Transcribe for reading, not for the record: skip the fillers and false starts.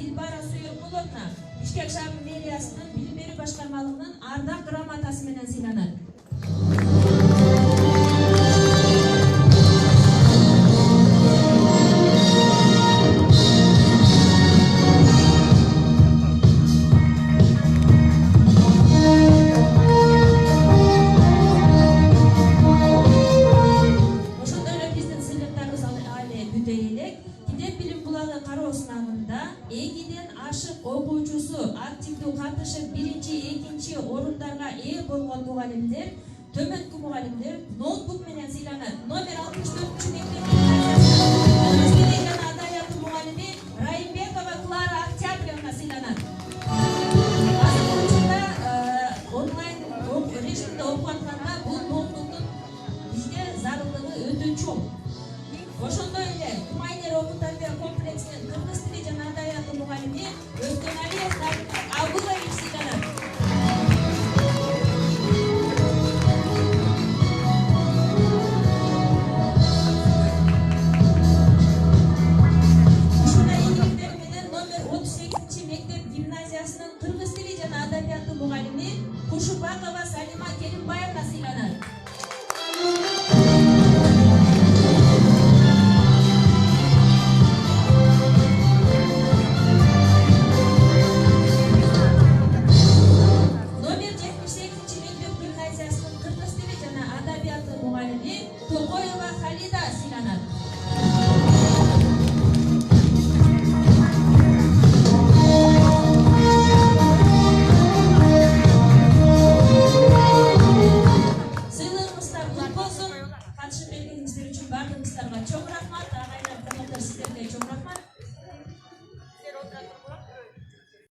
Дилбара Суйуркуловна Бишкек шаарынын мэриясынын билим берүү башкармалыгынын ардак грамотасы менен сыйланат. Эгиден ашык окуучусу активдүү катышып биринчи, экинчи орундарга ээ болгон мугалимдер, төмөнкү мугалимдер ноутбук менен сыйланат. Номер 64 мектеп гимназиясынын жана адабияты мугалими Райымбекова Клара Октябревна сыйланат. Азыркы учурда онлайн режимде окуп атканда бул ноутбуктун бизде зарылдыгы өтө чоң. Ошондой эле Кумайнер окуу-тарбия комплексинин кыргыз тили жана адабияты мугалими Өзкөналиев Абдуллович сыйланат. Ушундай ийгиликтер менен номер 38 мектеп гимназиясынын кыргыз тили жана адабияты мугалими Кушубакова Салима Келимбаевна сыйланат. Токоева Халида сыйланат. Сыйлыгыңыздар кут болсун. Катышып бергениңиздер үчүн баардыгыңыздарга чоң рахмат. Агайлар, тамактар, сиздерге чоң рахмат.